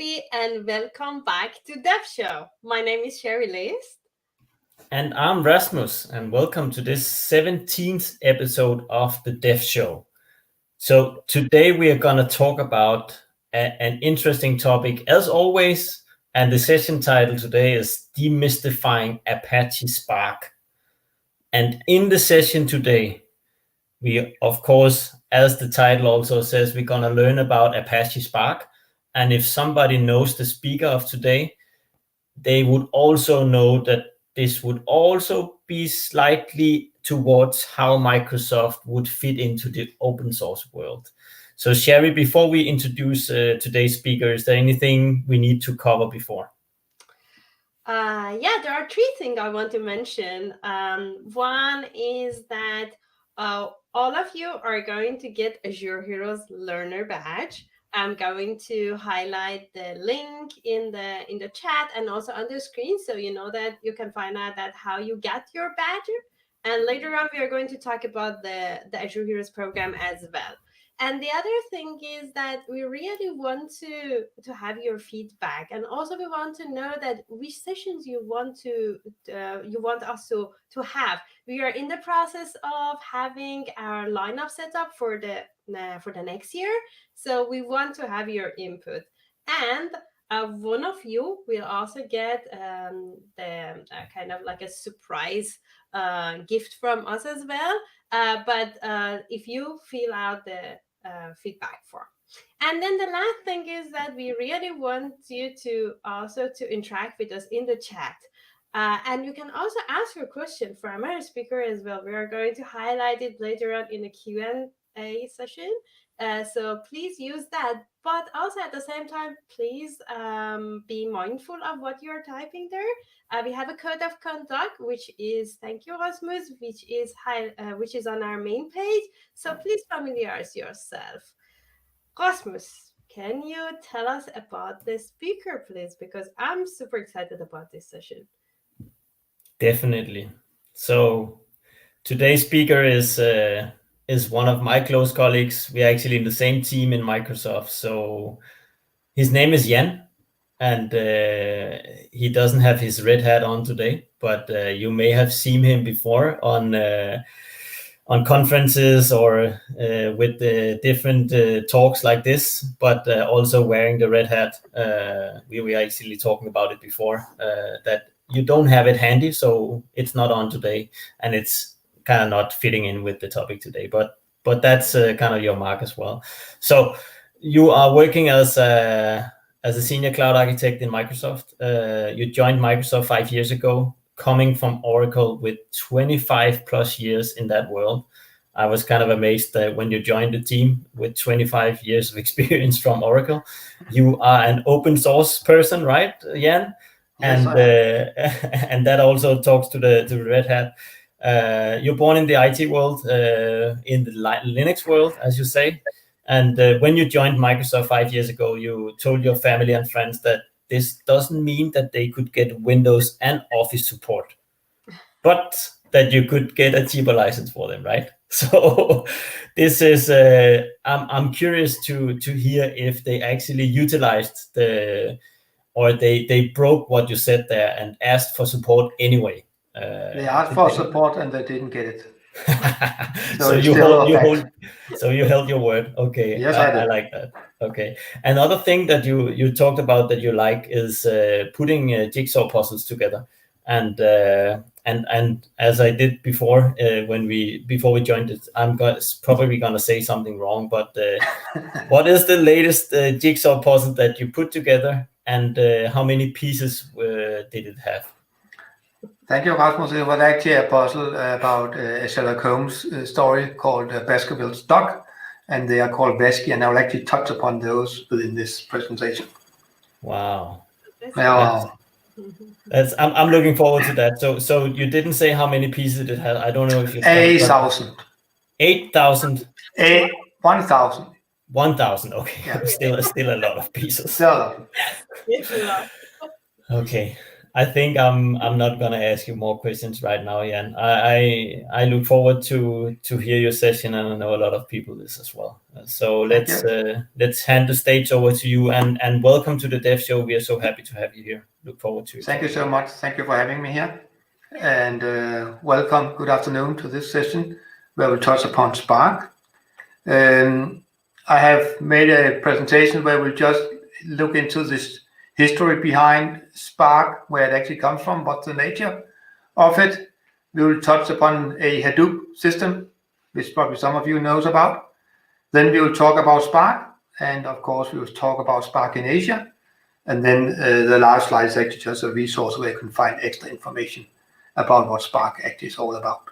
everybody, and welcome back to Dev Show. My name is Sherry List. And I'm Rasmus, and welcome to this 17th episode of the Dev Show. So today we are going to talk about an interesting topic, as always, and the session title today is Demystifying Apache Spark. And in the session today, we, of course, as the title also says, we're going to learn about Apache Spark. And if somebody knows the speaker of today, they would also know that this would also be slightly towards how Microsoft would fit into the open source world. So Sherry, before we introduce today's speaker, is there anything we need to cover before? There are three things I want to mention. One is that all of you are going to get Azure Heroes Learner Badge. I'm going to highlight the link in the chat and also on the screen, so you know that you can find out that how you get your badge. And later on, we are going to talk about the Azure Heroes program as well. And the other thing is that we really want to have your feedback, and also we want to know that which sessions you want us to have. We are in the process of having our lineup set up for the next year, so we want to have your input. And one of you will also get the kind of like a surprise gift from us as well. But if you fill out the feedback form. And then the last thing is that we really want you to also to interact with us in the chat. And you can also ask your question from our speaker as well. We are going to highlight it later on in the Q&A session. So please use that. But also at the same time, please be mindful of what you are typing there. We have a code of conduct, which is, thank you, Rasmus, which is on our main page. So please familiarize yourself. Rasmus, can you tell us about the speaker, please? Because I'm super excited about this session. Definitely. So today's speaker is one of my close colleagues. We're actually in the same team in Microsoft. So his name is Jan, and he doesn't have his red hat on today, but you may have seen him before on conferences or with different talks like this, but also wearing the red hat. We were actually talking about it before, that you don't have it handy, so it's not on today, and it's kind of not fitting in with the topic today, but that's kind of your mark as well. So you are working as a senior cloud architect in Microsoft. You joined Microsoft 5 years ago, coming from Oracle with 25 plus years in that world. I was kind of amazed that when you joined the team with 25 years of experience from Oracle. You are an open source person, right, Jan? Yes, and that also talks to the red hat. You're born in the IT world, in the Linux world, as you say. And when you joined Microsoft 5 years ago, you told your family and friends that this doesn't mean that they could get Windows and Office support, but that you could get a cheaper license for them, right? So this is, I'm curious to hear if they actually utilized or they broke what you said there and asked for support anyway. They asked for support and they didn't get it. So you held your word. Okay. Yes, I did. I like that. Okay. Another thing that you talked about that you like is putting jigsaw puzzles together. And as I did before, before we joined it, I'm probably gonna say something wrong. But what is the latest jigsaw puzzle that you put together, and how many pieces did it have? Thank you, Rasmus. It was actually a puzzle about a Sherlock Holmes story called Baskerville's Dog, and they are called Vasky, and I will actually touch upon those within this presentation. Wow. Wow. I'm looking forward to that. So you didn't say how many pieces it had. I don't know if you 8,000. 8,000. 1,000. 1,000. Okay. Yeah. Still a lot of pieces. Still a lot. It's a lot. Okay. I think I'm not gonna ask you more questions right now, Jan. I look forward to hear your session, and I know a lot of people this as well. So let's hand the stage over to you, and welcome to the Dev Show. We are so happy to have you here. Look forward to it. Thank you so much. Thank you for having me here, and welcome. Good afternoon to this session where we'll touch upon Spark. I have made a presentation where we'll just look into this history behind Spark, where it actually comes from, what's the nature of it. We will touch upon a Hadoop system, which probably some of you knows about. Then we will talk about Spark, and of course we will talk about Spark in Asia. And then the last slide is actually just a resource where you can find extra information about what Spark actually is all about.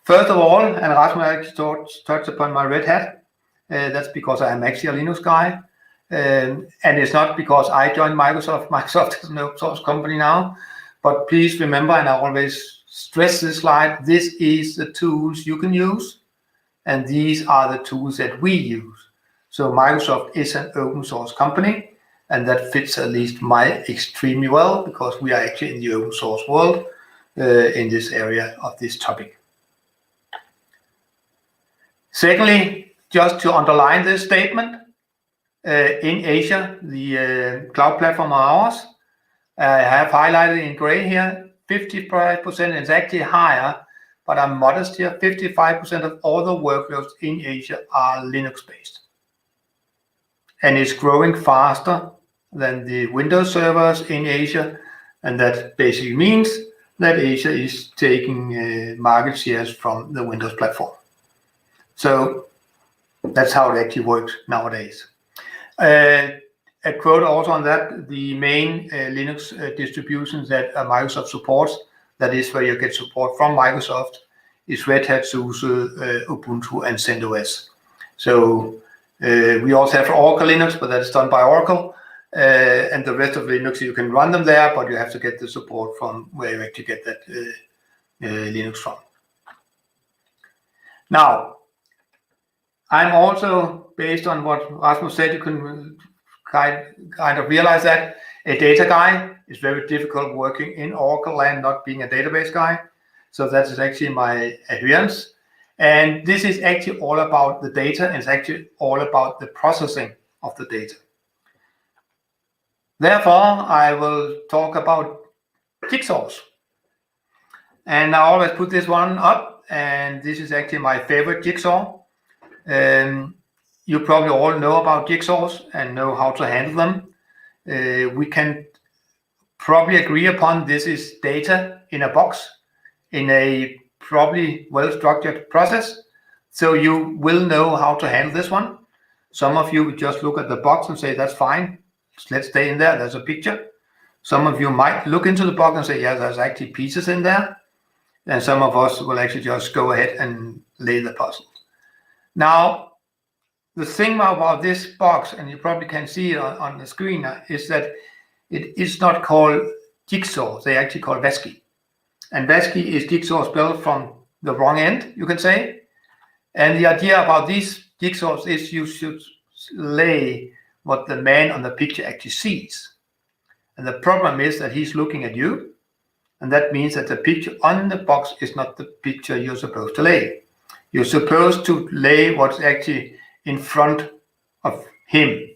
First of all, and Rasmus actually touched upon my red hat. That's because I am actually a Linux guy. And it's not because I joined Microsoft. Microsoft is an open source company now. But please remember, and I always stress this slide, this is the tools you can use. And these are the tools that we use. So Microsoft is an open source company. And that fits at least extremely well, because we are actually in the open source world in this area of this topic. Secondly, just to underline this statement, in Asia, the cloud platform are ours. I have highlighted in gray here, 55% is actually higher, but I'm modest here, 55% of all the workloads in Asia are Linux-based. And it's growing faster than the Windows servers in Asia, and that basically means that Asia is taking market shares from the Windows platform. So that's how it actually works nowadays. A quote also on that, the main Linux distributions that Microsoft supports, that is where you get support from Microsoft, is Red Hat, SUSE, Ubuntu, and CentOS. So we also have Oracle Linux, but that's done by Oracle. And the rest of Linux, you can run them there, but you have to get the support from where you actually get that Linux from. Now, I'm also, based on what Rasmus said, you can kind of realize that a data guy is very difficult working in Oracle land, not being a database guy. So that is actually my adherence. And this is actually all about the data, and it's actually all about the processing of the data. Therefore, I will talk about jigsaws. And I always put this one up, and this is actually my favorite jigsaw. You probably all know about jigsaws and know how to handle them. We can probably agree upon this is data in a box in a probably well-structured process. So you will know how to handle this one. Some of you would just look at the box and say, that's fine. Let's stay in there. There's a picture. Some of you might look into the box and say, yeah, there's actually pieces in there. And some of us will actually just go ahead and lay the puzzle. Now, the thing about this box, and you probably can see it on the screen, is that it is not called jigsaw. They actually call Vesky. And Vesky is jigsaw spelled from the wrong end, you can say. And the idea about these jigsaws is you should lay what the man on the picture actually sees. And the problem is that he's looking at you. And that means that the picture on the box is not the picture you're supposed to lay. You're supposed to lay what's actually in front of him.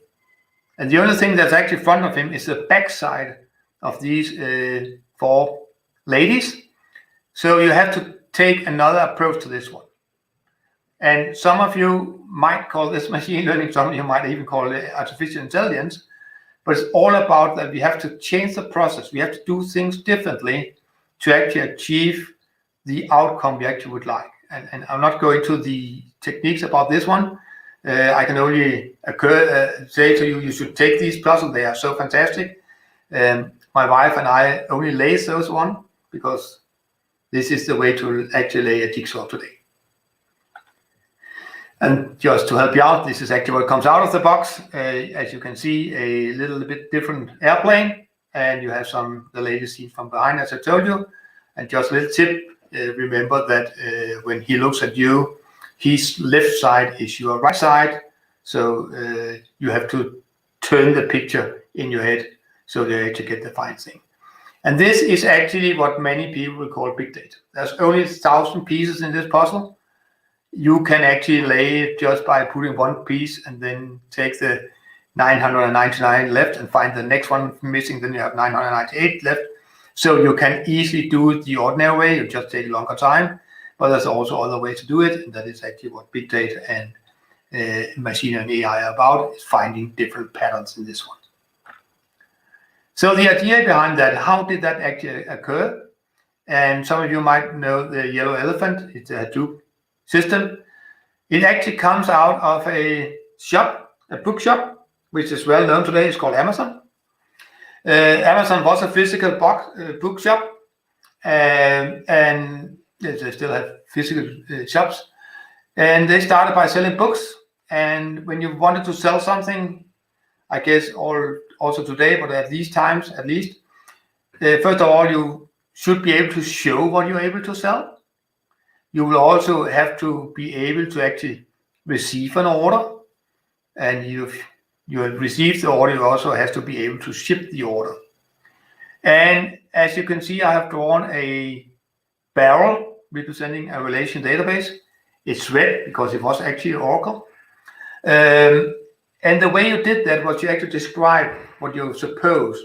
And the only thing that's actually in front of him is the back side of these four ladies. So you have to take another approach to this one. And some of you might call this machine learning, some of you might even call it artificial intelligence, but it's all about that we have to change the process. We have to do things differently to actually achieve the outcome we actually would like. And I'm not going to the techniques about this one. I can only say to you, you should take these puzzles. They are so fantastic. My wife and I only lay those one because this is the way to actually lay a jigsaw today. And just to help you out, this is actually what comes out of the box. As you can see, a little bit different airplane, and you have the ladies seen from behind, as I told you. And just a little tip, remember that when he looks at you, his left side is your right side. So you have to turn the picture in your head so they actually get the fine thing. And this is actually what many people will call big data. There's only 1,000 pieces in this puzzle. You can actually lay it just by putting one piece and then take the 999 left and find the next one missing, then you have 998 left. So you can easily do it the ordinary way, you just take a longer time, but there's also other ways to do it, and that is actually what big data and machine and AI are about, is finding different patterns in this one. So the idea behind that, how did that actually occur? And some of you might know the yellow elephant. It's a Hadoop system. It actually comes out of a shop, a bookshop, which is well known today. It's called Amazon. Amazon was a physical bookshop, and they still have physical shops. And they started by selling books. And when you wanted to sell something, I guess also today, but at these times, at least, first of all, you should be able to show what you're able to sell. You will also have to be able to actually receive an order, and you have received the order, you also have to be able to ship the order. And as you can see, I have drawn a barrel representing a relation database. It's red because it was actually Oracle. And the way you did that was you actually described what you're supposed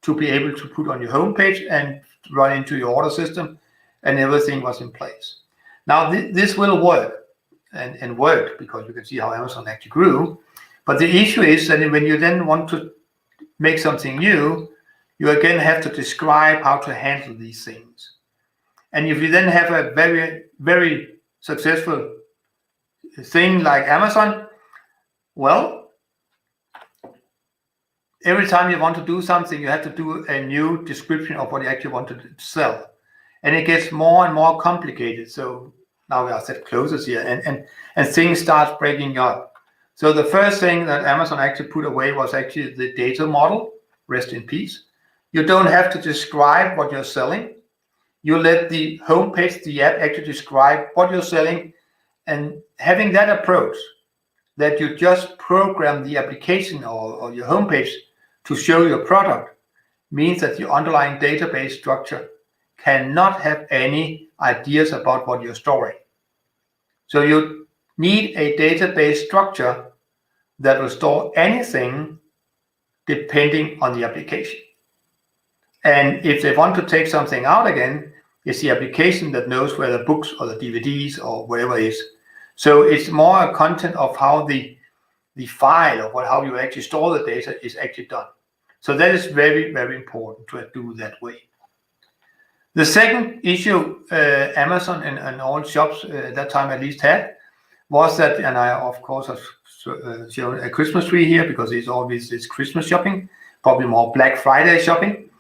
to be able to put on your homepage and run into your order system, and everything was in place. Now this will work and worked, because you can see how Amazon actually grew. But the issue is that when you then want to make something new, you again have to describe how to handle these things. And if you then have a very, very successful thing like Amazon, well, every time you want to do something, you have to do a new description of what you actually want to sell. And it gets more and more complicated. So now we are set closures here, and things start breaking up. So the first thing that Amazon actually put away was actually the data model, rest in peace. You don't have to describe what you're selling. You let the homepage, the app, actually describe what you're selling, and having that approach, that you just program the application or your homepage to show your product, means that the underlying database structure cannot have any ideas about what you're storing. So you need a database structure that will store anything depending on the application. And if they want to take something out again, it's the application that knows where the books or the DVDs or whatever is. So it's more a content of how the file or how you actually store the data is actually done. So that is very, very important to do that way. The second issue Amazon and all shops at that time at least had was that, and I of course have shown a Christmas tree here because it's always this Christmas shopping, probably more Black Friday shopping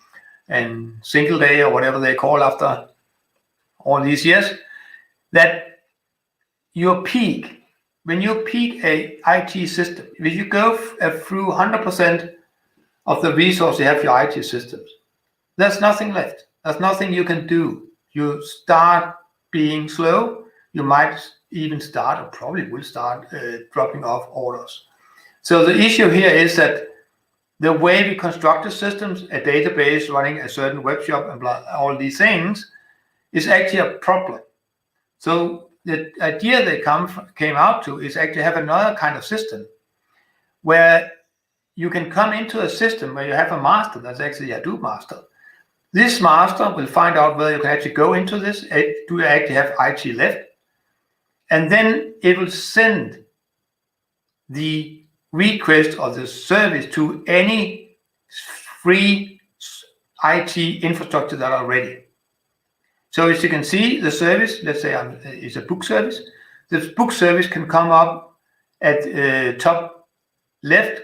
and single day or whatever they call after all these years, that your peak, when you peak a IT system, if you go through 100% of the resources you have your IT systems, there's nothing left. There's nothing you can do. You start being slow. You might even start, or probably will start, dropping off orders. So the issue here is that the way we construct the systems, a database running a certain web shop and all these things, is actually a problem. So the idea they came out to is actually have another kind of system where you can come into a system where you have a master that's actually a Hadoop master. This master will find out whether you can actually go into this, do you actually have IT left? And then it will send the request or the service to any free IT infrastructure that are ready. So as you can see, the service, let's say it's a book service. This book service can come up at top left.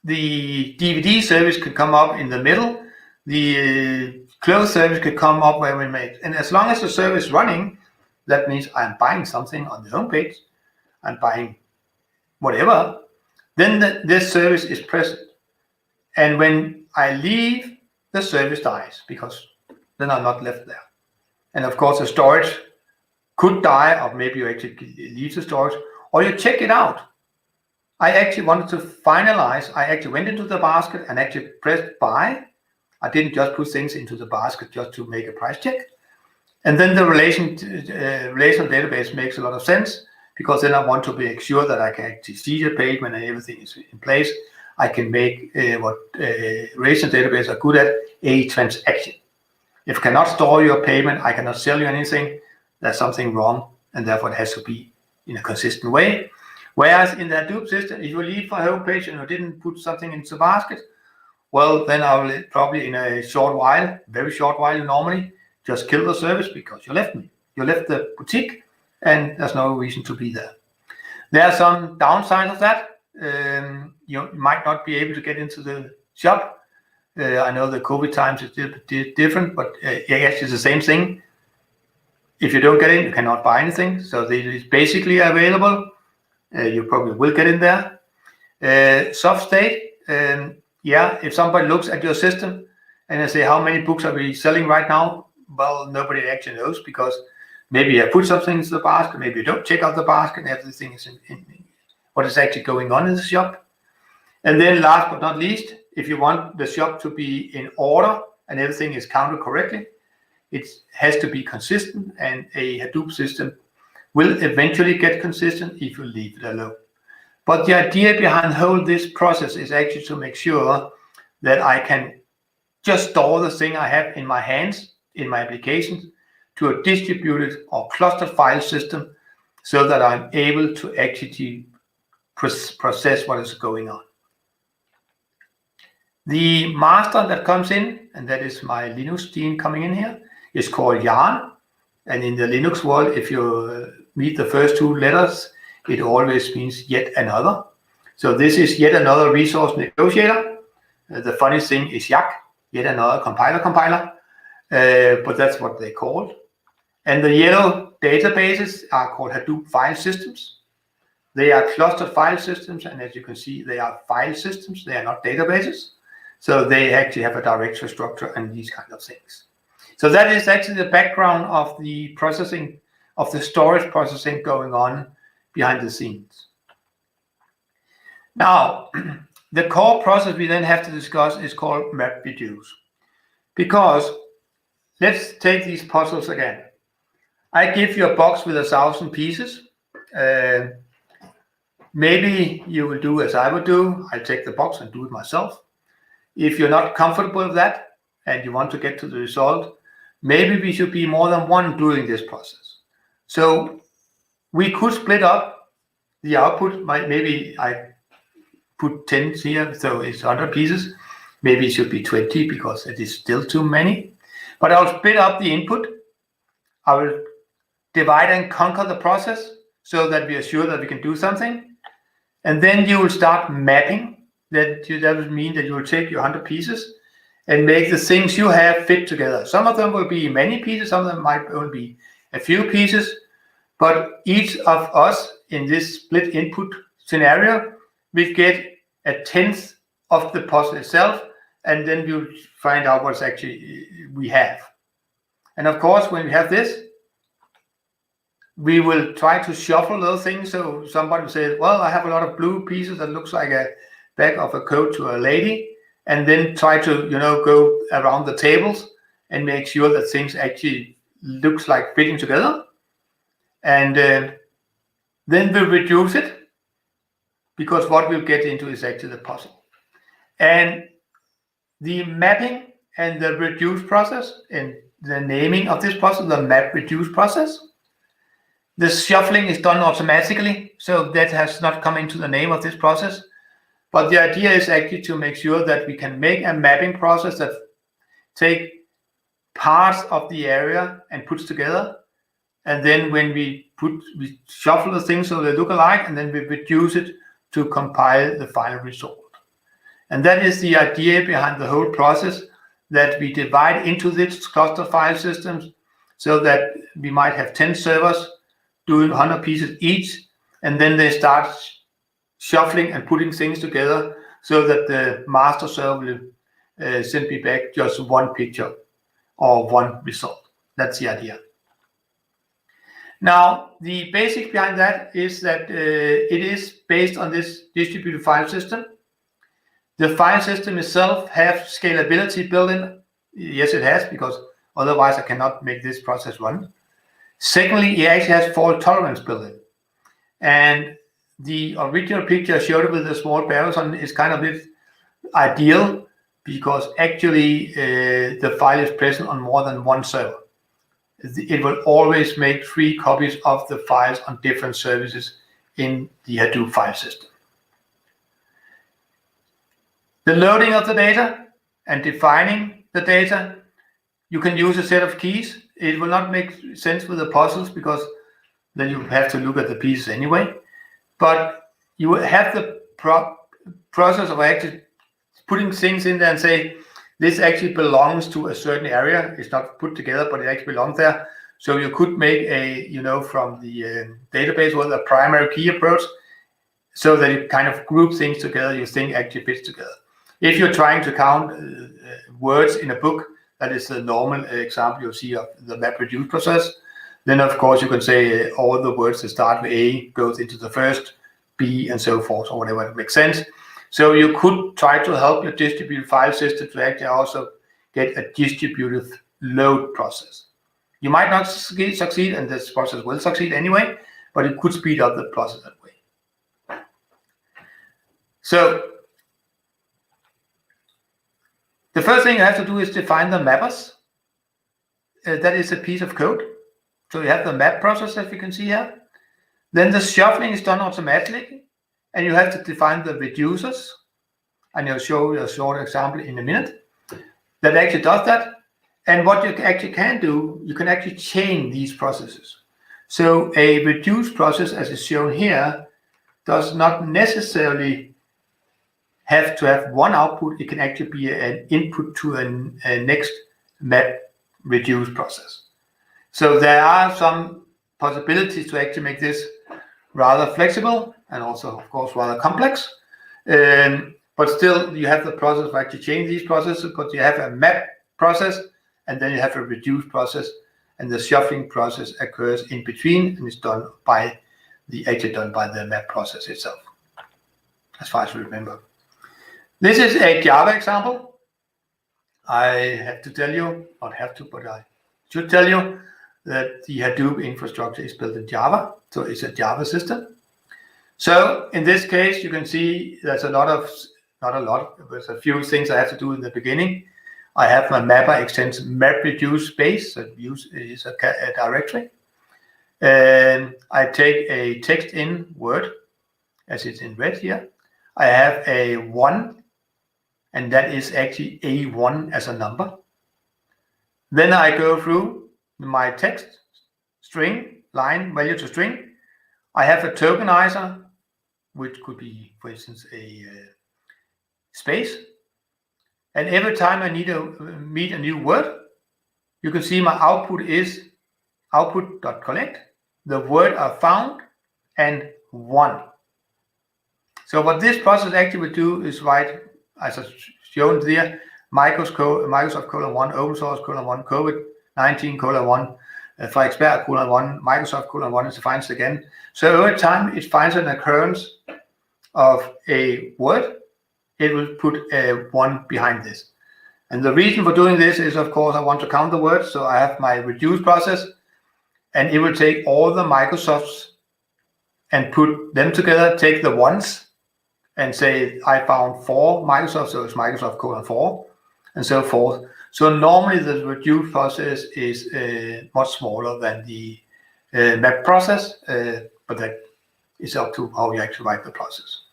The DVD service could come up in the middle. The clothes service could come up where we made. And as long as the service is running, that means I'm buying something on the homepage, I'm buying whatever, then this service is present. And when I leave, the service dies because then I'm not left there. And of course, the storage could die, or maybe you actually leave the storage, or you check it out I actually wanted to finalize. I actually went into the basket and actually pressed buy. I didn't just put things into the basket just to make a price check. And then the relational database makes a lot of sense, because then I want to make sure that I can actually see the payment and everything is in place. I can make what relational database are good at, a transaction. If I cannot store your payment, I cannot sell you anything, there's something wrong, and therefore it has to be in a consistent way. Whereas in the Hadoop system, if you leave for a home page and you didn't put something into the basket, well, then I will probably in a short while, very short while normally, just kill the service because you left me. You left the boutique and there's no reason to be there. There are some downsides of that. You might not be able to get into the shop. I know the COVID times is different, but yes, it's the same thing. If you don't get in, you cannot buy anything. So it is basically available. You probably will get in there. Soft state, yeah, if somebody looks at your system and they say, how many books are we selling right now? Well, nobody actually knows, because maybe you put something into the basket, maybe you don't check out the basket, and everything is in what is actually going on in the shop. And then last but not least, if you want the shop to be in order and everything is counted correctly, it has to be consistent, and a Hadoop system will eventually get consistent if you leave it alone. But the idea behind whole this process is actually to make sure that I can just store the thing I have in my hands, in my applications, to a distributed or clustered file system, so that I'm able to actually process what is going on. The master that comes in, and that is my Linux team coming in here, is called yarn. And in the Linux world, if you meet the first two letters, it always means yet another. So this is yet another resource negotiator. The funny thing is yak, yet another compiler, but that's what they called. And the yellow databases are called Hadoop file systems. They are clustered file systems, and as you can see, they are file systems. They are not databases. So they actually have a directory structure and these kind of things. So that is actually the background of the processing, of the storage processing going on behind the scenes. Now, the core process we then have to discuss is called MapReduce. Because let's take these puzzles again. I give you a box with 1,000 pieces. Maybe you will do as I would do. I'll take the box and do it myself. If you're not comfortable with that and you want to get to the result, maybe we should be more than one doing this process. So we could split up the output. Maybe I put 10 here, so it's 100 pieces. Maybe it should be 20 because it is still too many. But I'll split up the input. I will divide and conquer the process so that we are sure that we can do something. And then you will start mapping. That would mean that you will take your 100 pieces and make the things you have fit together. Some of them will be many pieces, some of them might only be a few pieces, but each of us in this split input scenario will get a tenth of the puzzle itself, and then we'll find out what's actually we have. And of course, when we have this, we will try to shuffle those things. So somebody says, well, I have a lot of blue pieces that looks like a bag of a coat to a lady, and then try to, go around the tables and make sure that things actually looks like fitting together. And then we'll reduce it, because what we'll get into is actually the puzzle. And the mapping and the reduce process, and the naming of this process, the MapReduce process, the shuffling is done automatically, so that has not come into the name of this process. But the idea is actually to make sure that we can make a mapping process that take parts of the area and puts together. And then when we shuffle the things so they look alike, and then we reduce it to compile the final result. And that is the idea behind the whole process, that we divide into these cluster file systems so that we might have 10 servers doing 100 pieces each, and then they start shuffling and putting things together so that the master server will send me back just one picture or one result. That's the idea. Now, the basics behind that is that it is based on this distributed file system. The file system itself has scalability built in. Yes, it has, because otherwise I cannot make this process run. Secondly, it actually has fault tolerance built in. And the original picture I showed with the small barrels on is kind of it ideal, because actually the file is present on more than one server. It will always make 3 copies of the files on different services in the Hadoop file system. The loading of the data and defining the data, you can use a set of keys. It will not make sense with the puzzles, because then you have to look at the pieces anyway. But you have the process of actually putting things in there and say, this actually belongs to a certain area. It's not put together, but it actually belongs there. So you could make a, from the database with a primary key approach, so that you kind of group things together, you think actually fits together. If you're trying to count words in a book, that is the normal example you'll see of the MapReduce process, then of course you can say all the words that start with A goes into the first, B, and so forth, or whatever it makes sense. So you could try to help your distributed file system to actually also get a distributed load process. You might not succeed, and this process will succeed anyway, but it could speed up the process that way. So the first thing you have to do is define the mappers. That is a piece of code. So you have the map process, as you can see here. Then the shuffling is done automatically, and you have to define the reducers. And I'll show you a short example in a minute that actually does that. And what you actually can do, you can actually chain these processes. So a reduce process, as is shown here, does not necessarily have to have one output. It can actually be an input to a next MapReduce process. So there are some possibilities to actually make this rather flexible and also, of course, rather complex. But still, you have the process of actually changing these processes, but you have a map process, and then you have a reduce process, and the shuffling process occurs in between, and it's done by the map process itself, as far as we remember. This is a Java example. I have to tell you, not have to, but I should tell you that the Hadoop infrastructure is built in Java, so it's a Java system. So in this case, you can see there's there's a few things I have to do in the beginning. I have my mapper extends MapReduce base, that is a directory. And I take a text in Word, as it's in red here. I have a 1, and that is actually A1 as a number. Then I go through my text, string, line, value to string. I have a tokenizer, which could be, for instance, a space. And every time I need to meet a new word, you can see my output is output.collect. The word are found and 1. So what this process actually will do is write, as I've shown there, Microsoft :1, open source :1, COVID-19 :1, Frederiksberg :1, Microsoft :1, it finds again. So every time it finds an occurrence of a word, it will put a 1 behind this. And the reason for doing this is, of course, I want to count the words. So I have my reduce process, and it will take all the Microsofts and put them together, take the ones, and say, I found 4 Microsofts, so it's Microsoft :4, and so forth. So normally the reduce process is much smaller than the map process, but that is up to how you actually write the process.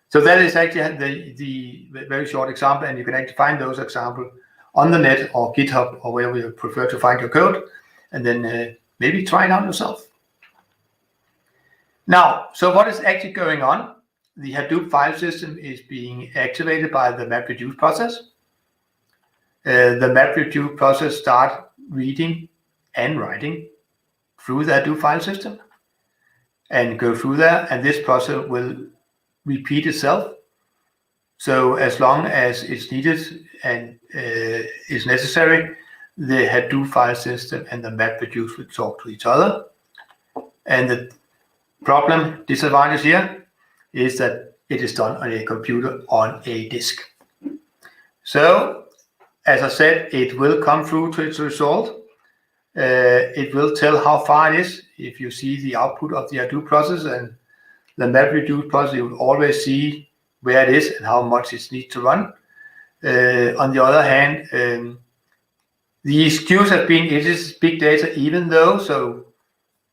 So that is actually the very short example, and you can actually find those examples on the net or GitHub or wherever you prefer to find your code, and then maybe try it out yourself. Now, so what is actually going on? The Hadoop file system is being activated by the MapReduce process. The MapReduce process starts reading and writing through the Hadoop file system and go through there, and this process will repeat itself. So as long as it's needed and is necessary, the Hadoop file system and the MapReduce will talk to each other. And the disadvantage here is that it is done on a computer on a disk. So, as I said, it will come through to its result. It will tell how far it is. If you see the output of the Hadoop process and the MapReduce process, you will always see where it is and how much it needs to run. On the other hand, the excuse has been it is big data even though, so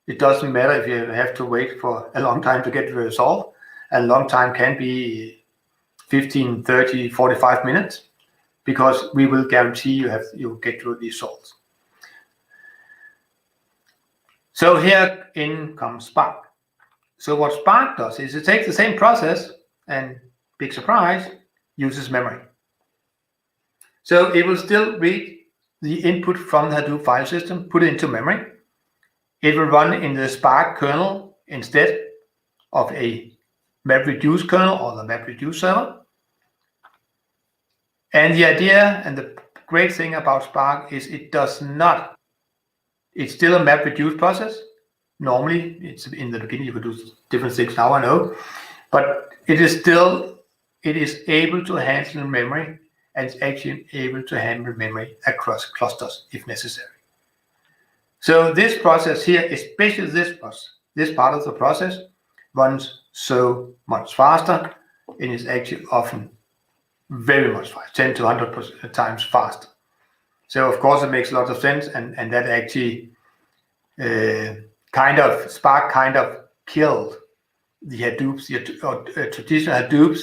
it doesn't matter if you have to wait for a long time to get the result. A long time can be 15, 30, 45 minutes because we will guarantee you get to the results. So here in comes Spark. So what Spark does is it takes the same process and, big surprise, uses memory. So it will still read the input from the Hadoop file system, put it into memory. It will run in the Spark kernel instead of a MapReduce kernel or the MapReduce server. And the idea and the great thing about Spark is it's still a MapReduce process. Normally, it's in the beginning, you could do different things now, I know, but it is able to handle memory, and it's actually able to handle memory across clusters if necessary. So this process here, especially this part of the process, runs so much faster, and is actually often very much faster, 10 to 100 times faster. So of course it makes a lot of sense, and that actually Spark kind of killed the Hadoops, traditional Hadoops,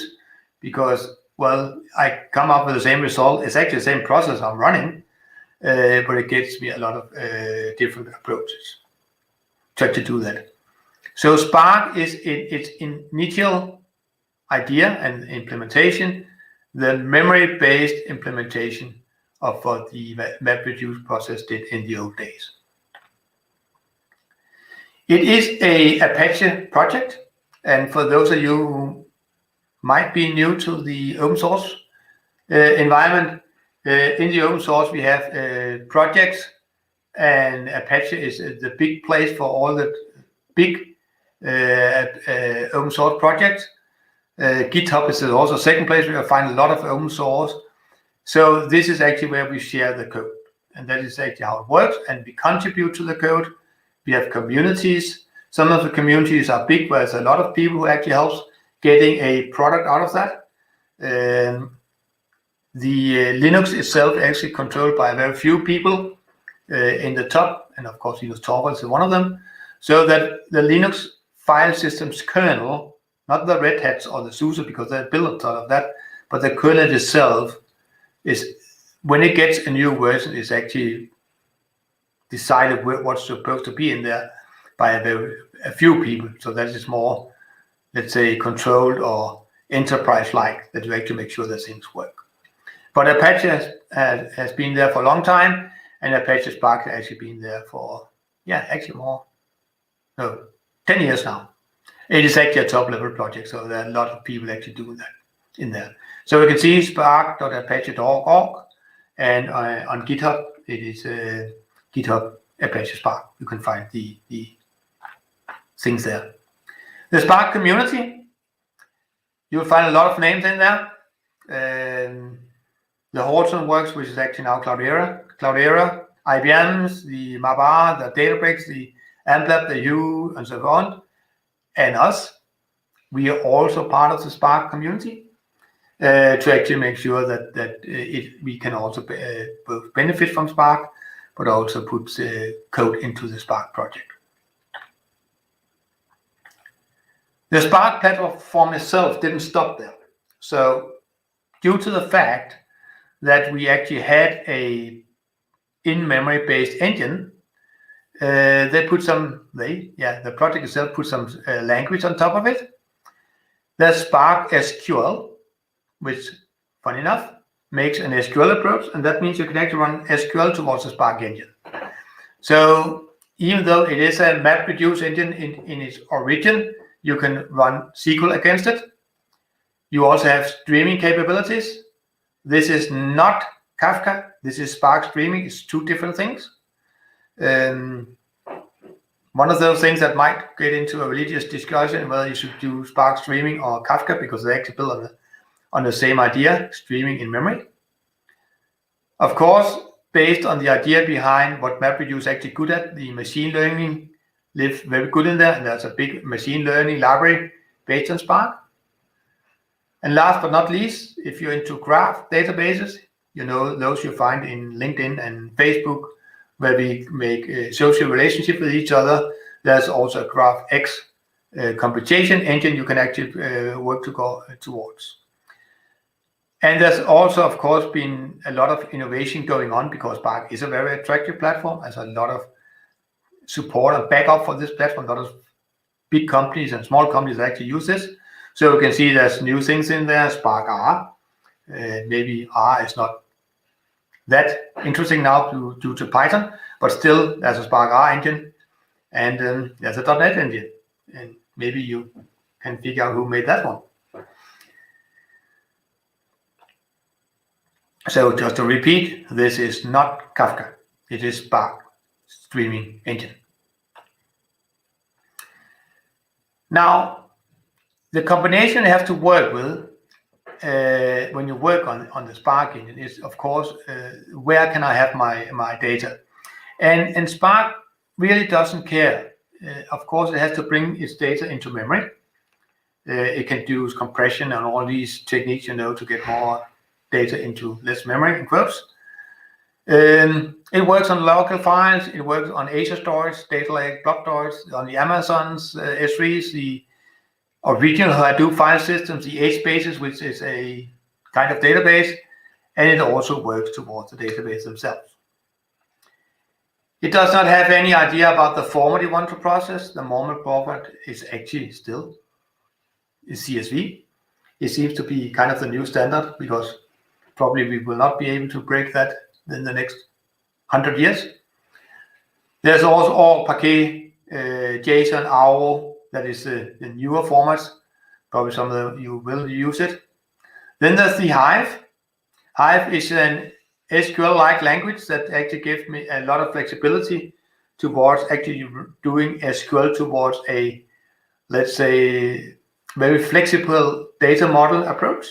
because, well, I come up with the same result. It's actually the same process I'm running, but it gives me a lot of different approaches to do that. So Spark is in its initial idea and implementation, the memory-based implementation of what the MapReduce process did in the old days. It is a Apache project, and for those of you who might be new to the open source environment, in the open source we have projects, and Apache is the big place for all the big open source projects. GitHub is also second place where you find a lot of open source. So this is actually where we share the code, and that is actually how it works, and we contribute to the code. We have communities. Some of the communities are big, where there's a lot of people who actually helps getting a product out of that. The Linux itself is actually controlled by very few people in the top, and of course Linus Torvalds is one of them. So that the Linux file system's kernel, not the Red Hats or the SUSE, because they're built out of that, but the kernel itself is, when it gets a new version, is actually decided what's supposed to be in there by a few people. So that is more, let's say, controlled or enterprise-like, that you actually make sure that things work. But Apache has been there for a long time, and Apache Spark has actually been there for, 10 years now. It is actually a top-level project, so there are a lot of people actually doing that in there. So we can see spark.apache.org, and on GitHub, it is GitHub Apache Spark. You can find the things there. The Spark community, you'll find a lot of names in there. The Horton Works, which is actually now Cloudera, IBM's, the MapR, the Databricks, the AMPLab, the U, and so on, and us. We are also part of the Spark community to actually make sure that we can also both benefit from Spark, but also put code into the Spark project. The Spark platform itself didn't stop there. So due to the fact that we actually had a in-memory based engine, the project itself put some language on top of it. The Spark SQL, which, funny enough, makes an SQL approach, and that means you can actually run SQL towards the Spark engine. So even though it is a MapReduce engine in its origin, you can run SQL against it. You also have streaming capabilities. This is not Kafka. This is Spark streaming. It's two different things. One one of those things that might get into a religious discussion whether you should do Spark streaming or Kafka, because they actually build on the same idea, streaming in memory. Of course, based on the idea behind what MapReduce is actually good at, the machine learning lives very good in there, and there's a big machine learning library based on Spark. And last but not least, if you're into graph databases, you know those you find in LinkedIn and Facebook, where we make a social relationship with each other. There's also a GraphX computation engine you can actually work to go towards. And there's also, of course, been a lot of innovation going on because Spark is a very attractive platform. There's a lot of support and backup for this platform. A lot of big companies and small companies actually use this. So you can see there's new things in there, Spark R. Maybe R is not that interesting now due to Python, but still there's a Spark R engine, and there's a .NET engine. And maybe you can figure out who made that one. So just to repeat, this is not Kafka. It is Spark streaming engine. Now, the combination you have to work with when you work on the Spark engine is, of course, where can I have my data? And Spark really doesn't care. Of course, it has to bring its data into memory. It can do compression and all these techniques, to get more data into less memory, in quotes. It works on local files. It works on Azure storage, data lake, block storage, on the Amazon's S3s, the original Hadoop file systems, the HBases, which is a kind of database, and it also works towards the database themselves. It does not have any idea about the format you want to process. The normal format is actually still CSV. It seems to be kind of the new standard because probably we will not be able to break that in the next 100 years. There's also all Apache, JSON, OWL, that is the newer formats. Probably some of you will use it. Then there's the Hive. Hive is an SQL-like language that actually gives me a lot of flexibility towards actually doing SQL towards a, let's say, very flexible data model approach.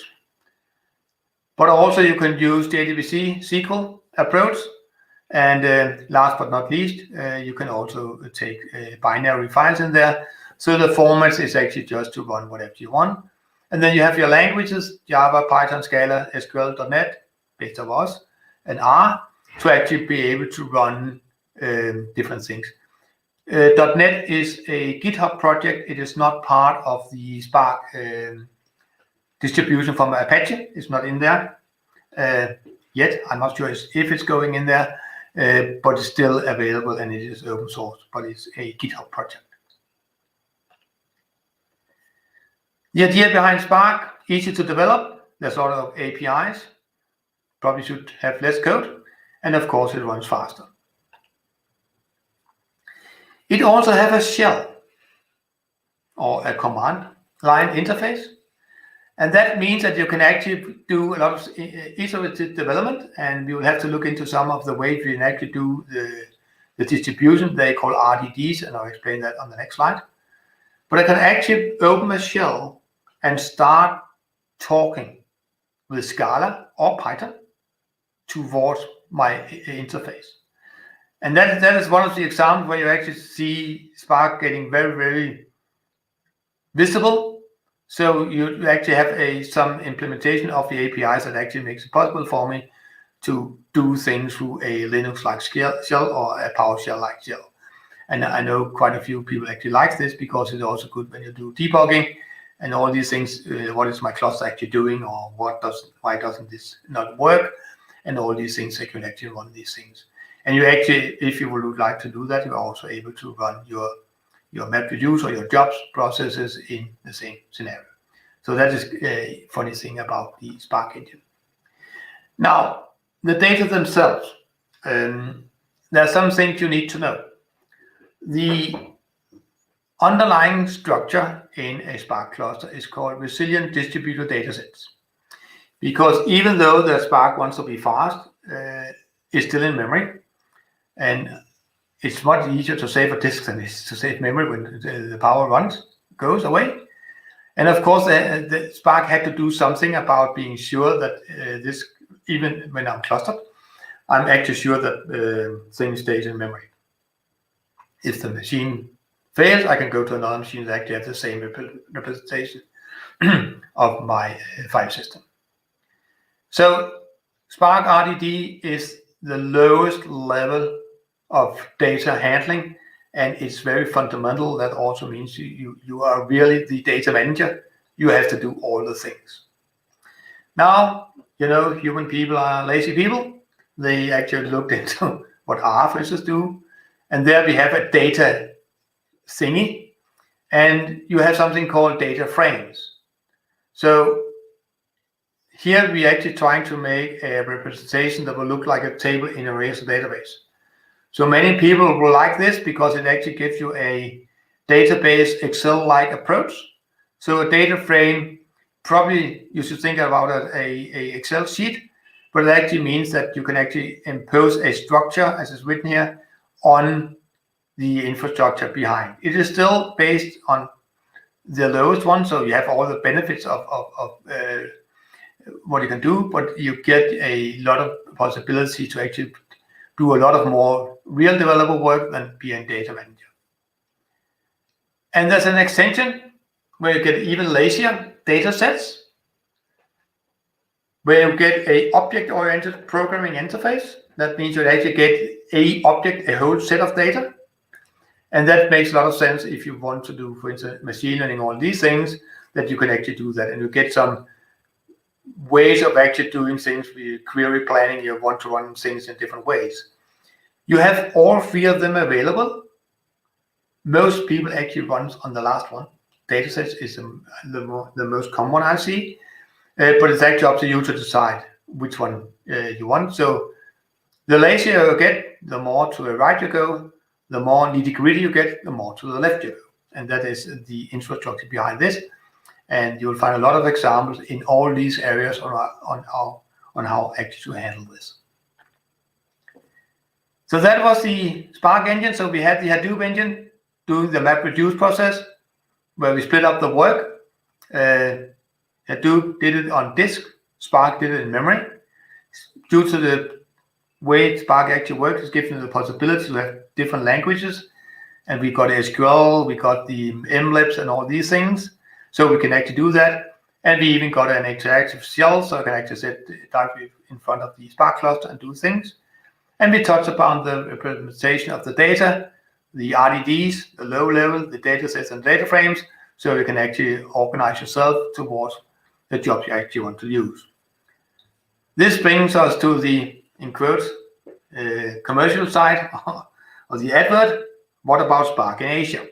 But also you can use JDBC SQL approach. And last but not least, you can also take binary files in there. So the format is actually just to run whatever you want. And then you have your languages, Java, Python, Scala, SQL, .NET, based on us, and R, to actually be able to run different things. .NET is a GitHub project. It is not part of the Spark distribution from Apache. It's not in there yet. I'm not sure if it's going in there, but it's still available and it is open source, but it's a GitHub project. The idea behind Spark, easy to develop. There's a lot of APIs. Probably should have less code. And of course, it runs faster. It also has a shell or a command line interface. And that means that you can actually do a lot of iterative development. And we will have to look into some of the ways we can actually do the distribution they call RDDs. And I'll explain that on the next slide. But I can actually open a shell and start talking with Scala or Python towards my interface. And that is one of the examples where you actually see Spark getting very, very visible. So you actually have some implementation of the APIs that actually makes it possible for me to do things through a Linux-like shell or a PowerShell-like shell. And I know quite a few people actually like this because it's also good when you do debugging and all these things. What is my cluster actually doing, or why doesn't this not work? And all these things, you can actually run these things. And you actually, if you would like to do that, you're also able to run your MapReduce or your jobs processes in the same scenario. So that is a funny thing about the Spark engine. Now, the data themselves, there are some things you need to know. The underlying structure in a Spark cluster is called resilient distributed datasets. Because even though the Spark wants to be fast, it's still in memory. And it's much easier to save a disk than it is to save memory when the power goes away. And of course, the Spark had to do something about being sure that this, even when I'm clustered, I'm actually sure that things stays in memory. If the machine fails, I can go to another machine that actually has the same representation of my file system. So Spark RDD is the lowest level of data handling, and it's very fundamental. That also means you are really the data manager. You have to do all the things. Now, human people are lazy people. They actually looked into what R, for instance, do. And there we have a data thingy, and you have something called data frames. So here we are actually trying to make a representation that will look like a table in a Azure database. So many people will like this because it actually gives you a database Excel-like approach. So a data frame, probably you should think about it a Excel sheet, but it actually means that you can actually impose a structure, as is written here, on the infrastructure behind. It is still based on the lowest one, so you have all the benefits of what you can do, but you get a lot of possibility to actually do a lot of more real developer work than being data manager. And there's an extension where you get even lazier data sets, where you get a object-oriented programming interface. That means you actually get a object, a whole set of data. And that makes a lot of sense if you want to do, for instance, machine learning, all these things, that you can actually do that. And you get some ways of actually doing things with query planning. You want to run things in different ways. You have all three of them available. Most people actually run on the last one. Datasets is the most common one I see, but it's actually up to you to decide which one you want. So the lazier you get, the more to the right you go, the more nitty-gritty you get, the more to the left you go. And that is the infrastructure behind this. And you'll find a lot of examples in all these areas on how actually to handle this. So that was the Spark engine. So we had the Hadoop engine doing the MapReduce process, where we split up the work. Hadoop did it on disk, Spark did it in memory. Due to the way Spark actually works, it's given the possibility to have different languages. And we got SQL, we got the mlibs and all these things. So we can actually do that. And we even got an interactive shell, so I can actually sit directly in front of the Spark cluster and do things. And we touched upon the representation of the data, the RDDs, the low level, the data sets and data frames, so you can actually organize yourself towards the jobs you actually want to use. This brings us to the, in quotes, commercial side of the advert. What about Spark in Asia?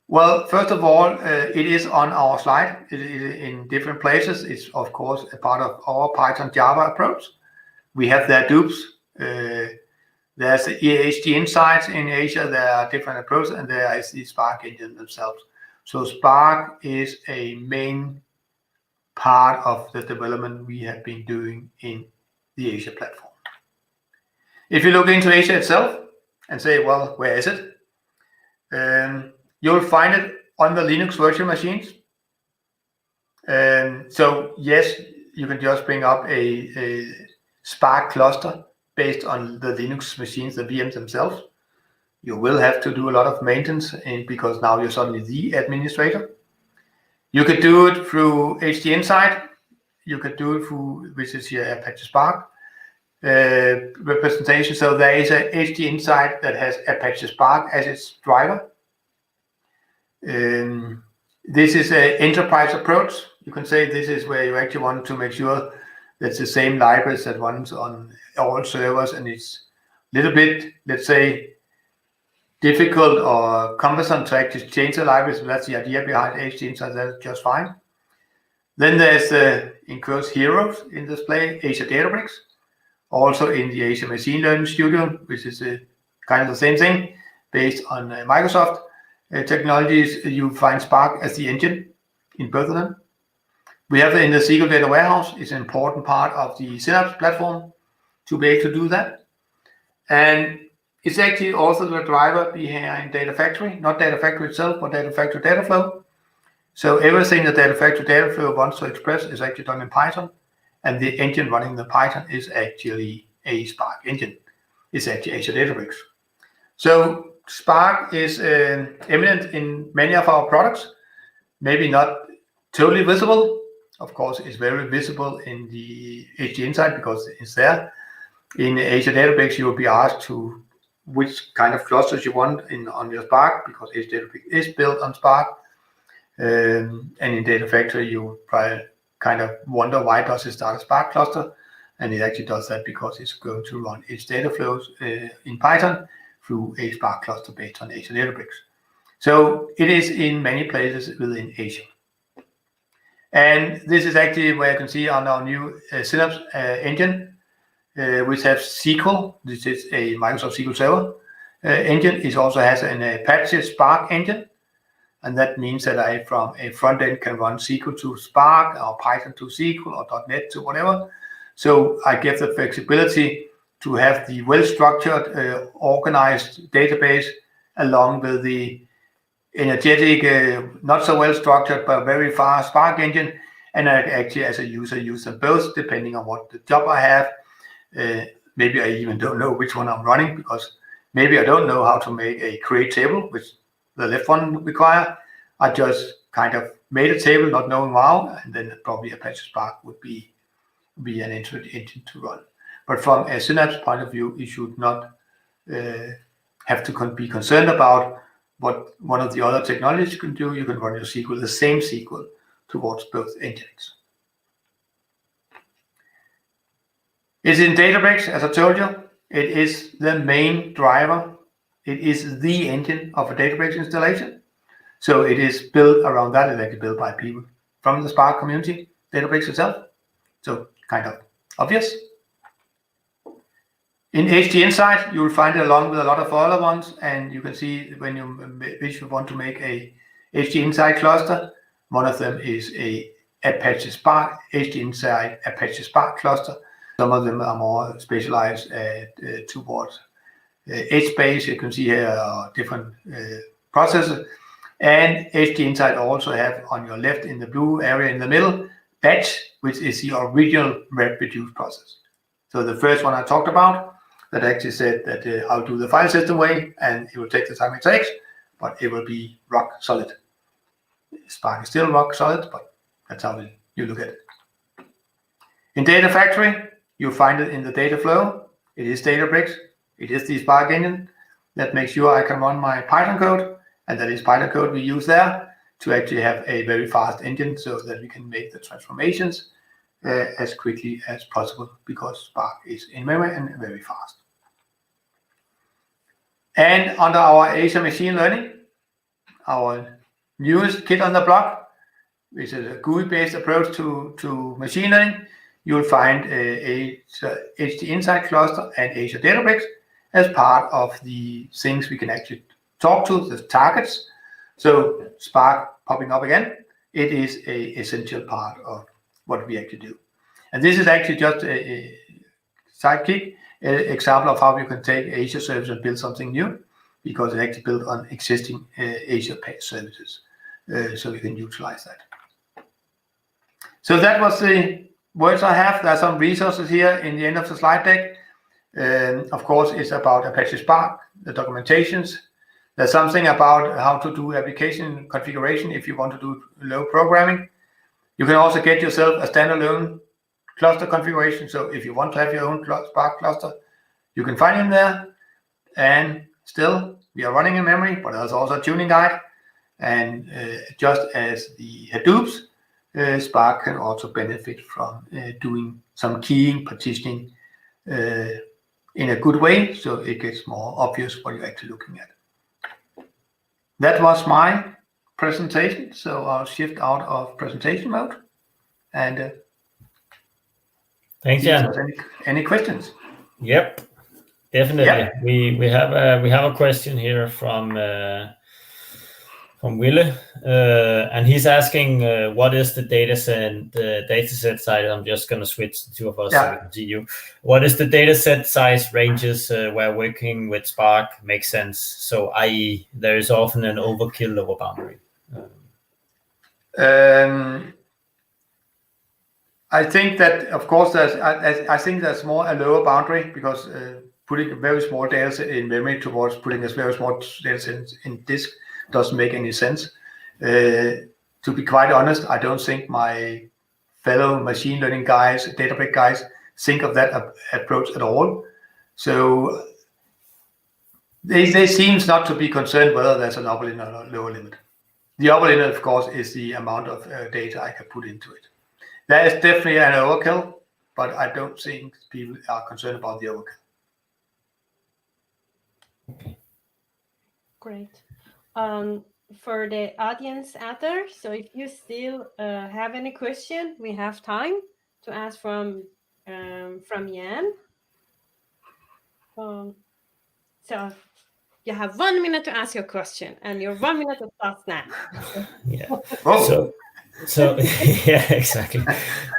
Well, first of all, it is on our slide. It is in different places. It's, of course, a part of our Python Java approach. We have the Hadoops. There's the HD Insights in Asia. There are different approaches, and there is the Spark engine themselves. So Spark is a main part of the development we have been doing in the Asia platform. If you look into Asia itself and say, well, where is it? You'll find it on the Linux virtual machines. So yes, you can just bring up a Spark cluster based on the Linux machines, the VMs themselves. You will have to do a lot of maintenance because now you're suddenly the administrator. You could do it through HD Insight. You could do it through, which is here, Apache Spark representation. So there is a HD Insight that has Apache Spark as its driver. This is an enterprise approach. You can say this is where you actually want to make sure that's the same libraries that runs on all servers, and it's a little bit, let's say, difficult or cumbersome to actually change the libraries. But that's the idea behind HD Insight. That's just fine. Then there's in quotes heroes in display, Azure Databricks, also in the Azure Machine Learning Studio, which is kind of the same thing based on Microsoft technologies. You find Spark as the engine in both of them. We have it in the SQL Data Warehouse. It's an important part of the Synapse platform to be able to do that. And It's actually also the driver behind Data Factory, not Data Factory itself, but Data Factory data flow. So everything the Data Factory data flow wants to express is actually done in Python, and the engine running the Python is actually a Spark engine. It's actually Azure Databricks. So Spark is eminent in many of our products, maybe not totally visible. Of course, it's very visible in the HG Insight because it's there. In Azure Databricks, you will be asked to which kind of clusters you want on your Spark, because Azure Databricks is built on Spark. And in Data Factory, you probably kind of wonder why does it start a Spark cluster, and it actually does that because it's going to run its data flows in Python through a Spark cluster based on Azure Databricks. So it is in many places within Azure. And this is actually where you can see on our new Synapse engine, which has SQL. This is a Microsoft SQL Server engine. It also has an Apache Spark engine. And that means that I, from a front end, can run SQL to Spark or Python to SQL or .NET to whatever. So I get the flexibility to have the well-structured, organized database along with the energetic, not so well-structured, but very fast Spark engine. And I actually, as a user, use them both depending on what the job I have. Maybe I even don't know which one I'm running, because maybe I don't know how to make a create table, which the left one require. I just kind of made a table, not knowing how, and then probably Apache Spark would be an engine to run. But from a Synapse point of view, you should not have to be concerned about what one of the other technologies can do. You can run your SQL, the same SQL, towards both engines. It's in Databricks, as I told you. It is the main driver. It is the engine of a Databricks installation. So it is built around that. It's actually built by people from the Spark community, Databricks itself. So kind of obvious. In HG Insight, you will find it along with a lot of other ones. And you can see when you want to make a HG Insight cluster, one of them is a Apache Spark, HG Insight Apache Spark cluster. Some of them are more specialized towards edge-based. You can see here different processes. And HG Insight also have on your left in the blue area in the middle, batch, which is the original MapReduce process. So the first one I talked about, that actually said that I'll do the file system way, and it will take the time it takes, but it will be rock solid. Spark is still rock solid, but that's how you look at it. In Data Factory, you find it in the data flow. It is Databricks. It is the Spark engine that makes sure I can run my Python code, and that is Python code we use there to actually have a very fast engine so that we can make the transformations as quickly as possible, because Spark is in memory and very fast. And under our Azure Machine Learning, our newest kid on the block, which is a GUI-based approach to machine learning, you will find a HG Insight cluster and Azure Databricks as part of the things we can actually talk to, the targets. So Spark popping up again, it is an essential part of what we actually do. And this is actually just a sidekick example of how you can take Azure service and build something new, because it's actually built on existing Azure services. So we can utilize that. So that was the words I have. There are some resources here in the end of the slide deck. Of course, it's about Apache Spark, the documentations. There's something about how to do application configuration if you want to do low programming. You can also get yourself a standalone cluster configuration. So if you want to have your own Spark cluster, you can find them there. And still, we are running in memory, but there's also a tuning guide. And just as the Hadoops, Spark can also benefit from doing some keying, partitioning in a good way, so it gets more obvious what you're actually looking at. That was my presentation, so I'll shift out of presentation mode. And thanks, Jan. Any questions? Yep, definitely. Yep. We have a question here from Wille, and he's asking what is the dataset size. I'm just going to switch the two of us so we can see you. What is the dataset size ranges where working with Spark makes sense? So, i.e., there is often an overkill over boundary. I think that, of course, I think there's more a lower boundary because putting a very small data set in memory towards putting a very small data set in disk doesn't make any sense. To be quite honest, I don't think my fellow machine learning guys, Databricks guys, think of that approach at all. So they seem not to be concerned whether there's an upper limit or lower limit. The upper limit, of course, is the amount of data I can put into it. There is definitely an overkill, but I don't think people are concerned about the overkill. Okay. Great. For the audience out there, so if you still have any question, we have time to ask from Jan. So you have 1 minute to ask your question, and your 1 minute to start now. Yeah. So yeah, exactly.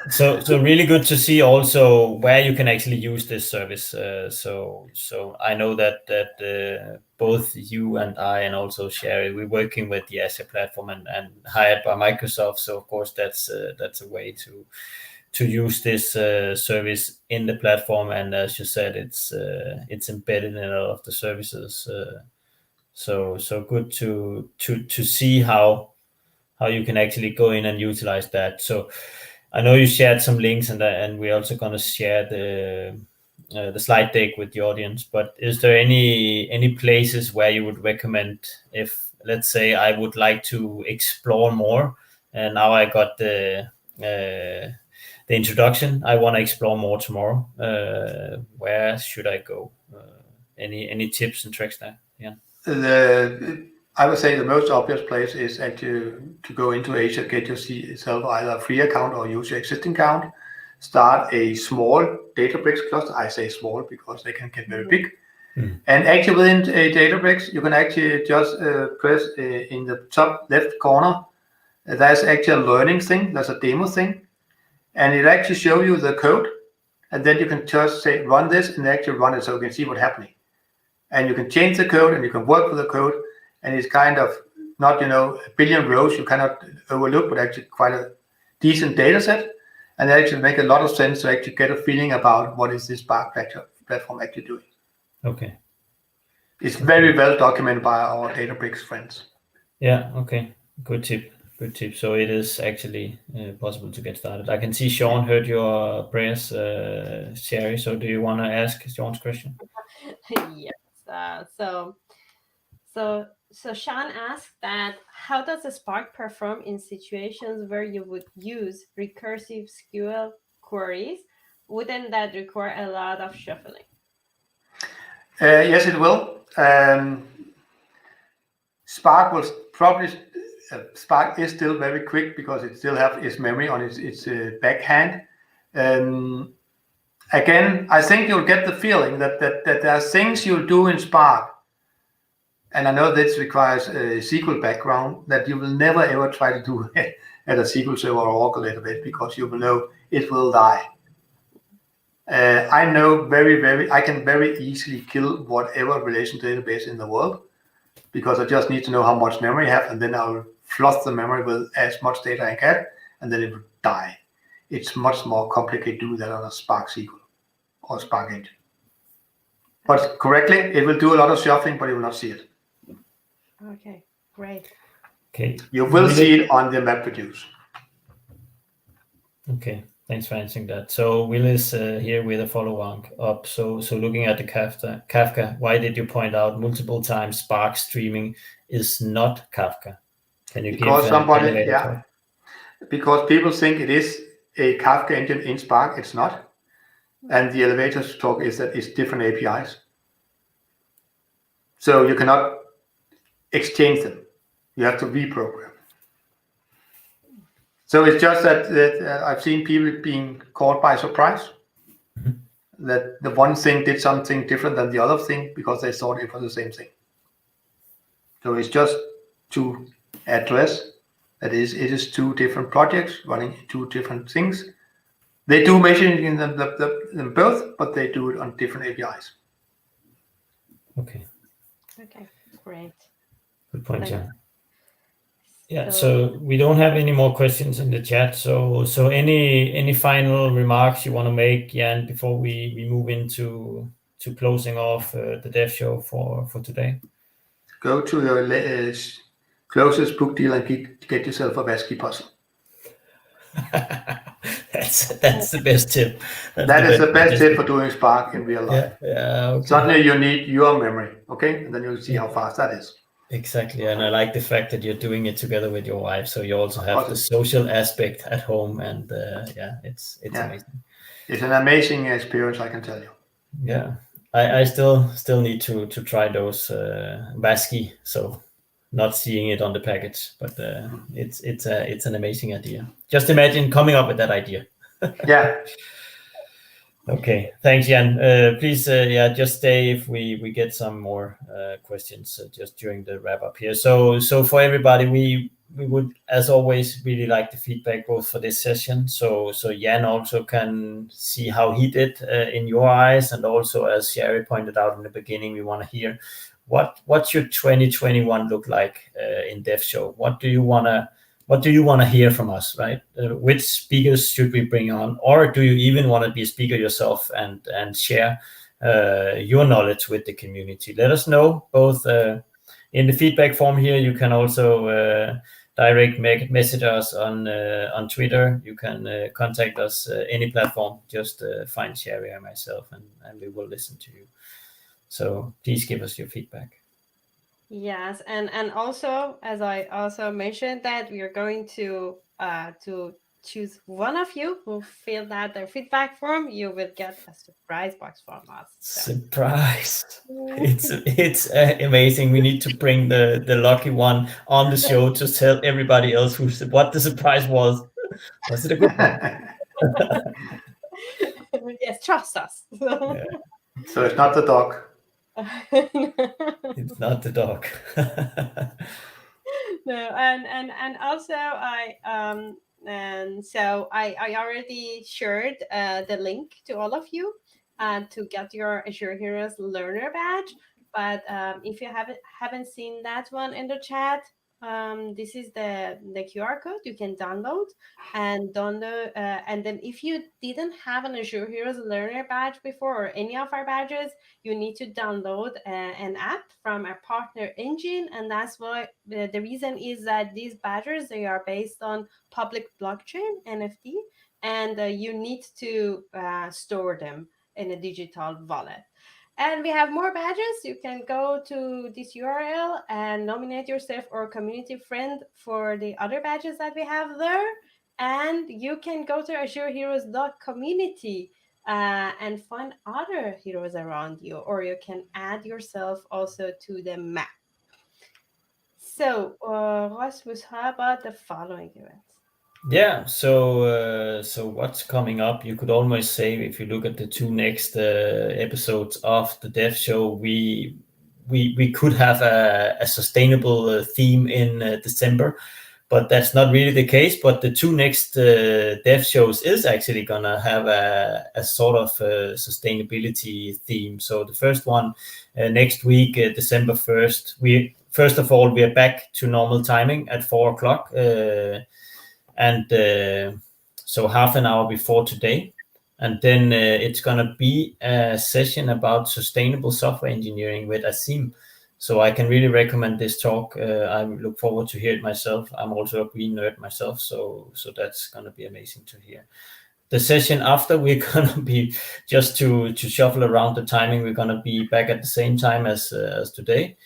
So really good to see also where you can actually use this service. So I know that both you and I and also Sherry, we're working with the Azure platform and hired by Microsoft. So of course that's a way to use this service in the platform. And as you said, it's embedded in a lot of the services. So good to see how you can actually go in and utilize that. So I know you shared some links, and we're also going to share the slide deck with the audience. But is there any places where you would recommend if, let's say, I would like to explore more, and now I got the introduction, I want to explore more tomorrow. Where should I go? Any tips and tricks there? Yeah. I would say the most obvious place is actually to go into Azure, get yourself either a free account or use your existing account, start a small Databricks cluster. I say small because they can get very big. And actually within a Databricks, you can actually just press in the top left corner. There's actually a learning thing. There's a demo thing. And it actually shows you the code. And then you can just say, run this, and actually run it so you can see what's happening. And you can change the code and you can work with the code. And it's kind of not, a billion rows you cannot overlook, but actually quite a decent data set. And it actually make a lot of sense to actually get a feeling about what is this Spark platform actually doing. Okay. It's very well documented by our Databricks friends. Yeah, okay. Good tip. So it is actually possible to get started. I can see Sean heard your prayers, Sherry. So do you want to ask Sean's question? Yes. So Sean asked that how does the Spark perform in situations where you would use recursive SQL queries? Wouldn't that require a lot of shuffling? Yes, it will. Spark is still very quick because it still has its memory on its backhand. Again, I think you'll get the feeling that there are things you'll do in Spark, and I know this requires a SQL background, that you will never ever try to do at a SQL Server or Oracle database because you will know it will die. I know I can very easily kill whatever relation database in the world because I just need to know how much memory I have, and then I'll flush the memory with as much data I can, and then it will die. It's much more complicated to do that on a Spark SQL or Spark engine. But correctly, it will do a lot of shuffling, but you will not see it. Okay, great. Okay. You will see it on the MapReduce. Okay, thanks for answering that. So Will is here with a follow-up. So looking at the Kafka, why did you point out multiple times Spark streaming is not Kafka? Can you give an elevator talk? Because people think it is a Kafka engine in Spark. It's not. And the elevator talk is that it's different APIs. So you cannot exchange them. You have to reprogram. So it's just that I've seen people being caught by surprise. That the one thing did something different than the other thing because they thought it was the same thing. So it's just two address. That is, it is two different projects running two different things. They do meshing in them both, but they do it on different APIs. Okay. Okay, great. Good point, Thank Jan. Yeah, so we don't have any more questions in the chat. So any final remarks you want to make, Jan, before we move into closing off the dev show for today? Go to your closest book deal and get yourself a Vasky puzzle. That's the best tip. That is the best tip for doing Spark in real life. Yeah. Okay. Suddenly you need your memory, okay? And then you'll see how fast that is. Exactly, and I like the fact that you're doing it together with your wife, so you also have the social aspect at home, and it's amazing. It's an amazing experience, I can tell you. Yeah, I still need to try those Vasky, so not seeing it on the package, but it's an amazing idea. Just imagine coming up with that idea. Yeah. Okay, thanks, Jan. Please, just stay if we get some more questions just during the wrap up here. So for everybody, we would, as always, really like the feedback both for this session. So Jan also can see how he did in your eyes, and also as Sherry pointed out in the beginning, we want to hear what should 2021 look like in Dev Show. What do you want to hear from us, right? Which speakers should we bring on? Or do you even want to be a speaker yourself and share your knowledge with the community? Let us know, both in the feedback form here. You can also direct message us on Twitter. You can contact us any platform. Just find Sherry and myself, and we will listen to you. So please give us your feedback. Yes, and also, as I also mentioned, that we are going to choose one of you who filled out their feedback form. You will get a surprise box from us. So. Surprise! It's amazing. We need to bring the lucky one on the show to tell everybody else what the surprise was. Was it a good one? Yes, trust us. Yeah. So it's not the dog. It's not the dog. No, and also I already shared the link to all of you to get your Azure Heroes Learner badge. But if you haven't seen that one in the chat, this is the QR code you can download and then if you didn't have an Azure Heroes Learner badge before, or any of our badges, you need to download an app from our partner engine. And that's why the reason is that these badges, they are based on public blockchain NFT, and you need to store them in a digital wallet. And we have more badges. You can go to this URL and nominate yourself or a community friend for the other badges that we have there. And you can go to azureheroes.community and find other heroes around you, or you can add yourself also to the map. So, Rasmus, how about the following events? Yeah, so what's coming up? You could almost say, if you look at the two next episodes of the Dev Show, we could have a sustainable theme in December, but that's not really the case. But the two next Dev Shows is actually gonna have a sort of sustainability theme. So the first one next week, December 1st, first of all, we are back to normal timing at 4:00. And so half an hour before today. And then it's going to be a session about sustainable software engineering with Azim. So I can really recommend this talk. I look forward to hear it myself. I'm also a green nerd myself, so that's going to be amazing to hear. The session after, we're going to be, just to shuffle around the timing, we're going to be back at the same time as today.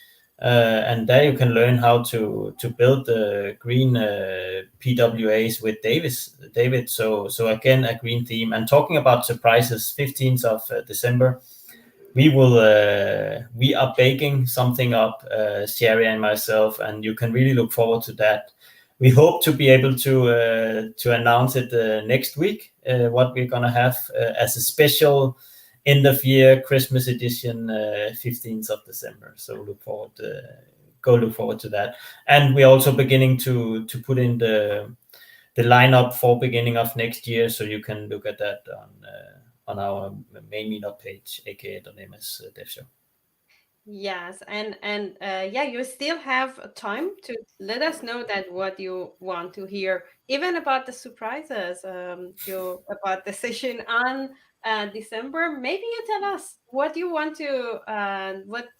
And there you can learn how to build the green PWAs with David. So again, a green theme. And talking about surprises, 15th of December, we are baking something up, Sherry and myself, and you can really look forward to that. We hope to be able to announce it next week, what we're gonna have as a special end of year Christmas edition, 15th of December. So look forward go look forward to that. And we're also beginning to put in the lineup for beginning of next year, so you can look at that on our main meetup page, aka.ms Dev Show. Yes, and yeah, you still have time to let us know that what you want to hear, even about the surprises, about the session on December. Maybe you tell us what you want to,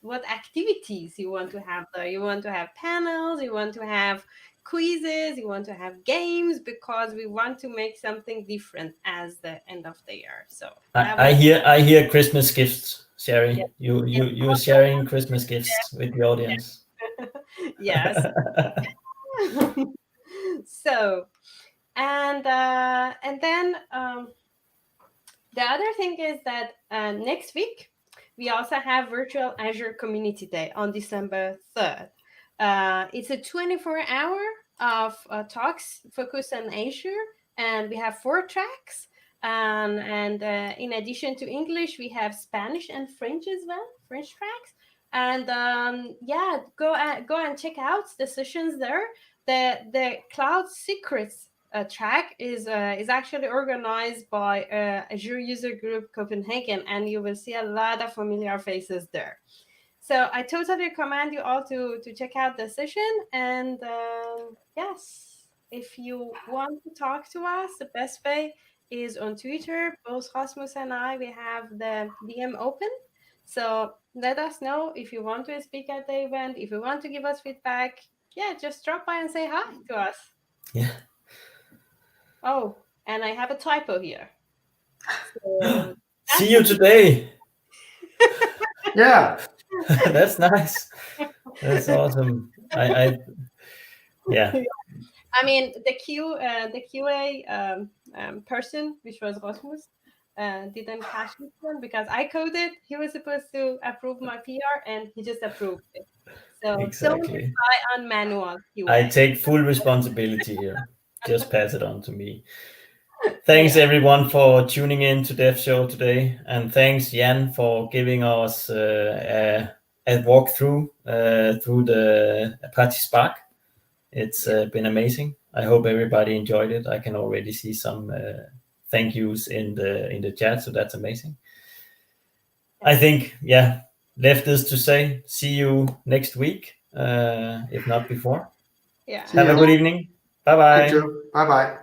what activities you want to have there. You want to have panels, you want to have quizzes, you want to have games, because we want to make something different as the end of the year. So I hear Christmas gifts, Sherry. yeah. You're sharing Christmas gifts with the audience. Yes. So, and then the other thing is that next week we also have virtual Azure Community Day on December 3rd. It's a 24-hour of talks focused on Azure, and we have 4 tracks. And in addition to English, we have Spanish and French as well, French tracks. And yeah, go and check out the sessions there. The Cloud Secrets track is actually organized by Azure User Group Copenhagen, and you will see a lot of familiar faces there. So I totally recommend you all to check out the session. And yes, if you want to talk to us, the best way is on Twitter. Both Rasmus and I, we have the DM open. So let us know if you want to speak at the event, if you want to give us feedback. Yeah, just drop by and say hi to us. Yeah. Oh, and I have a typo here. So see you today. Yeah. That's nice. That's awesome. Yeah. I mean, the QA person, which was Rasmus, didn't catch this one because I coded. He was supposed to approve my PR, and he just approved it. So don't rely on manual QA. I take full responsibility here. Just pass it on to me. Thanks everyone for tuning in to Dev Show today, and thanks Jan for giving us a walkthrough through the Apache Spark. It's been amazing. I hope everybody enjoyed it. I can already see some thank yous in the chat, so that's amazing. I think, yeah, left is to say, see you next week, if not before. Yeah. Have a good evening. Bye-bye. You too. Bye-bye.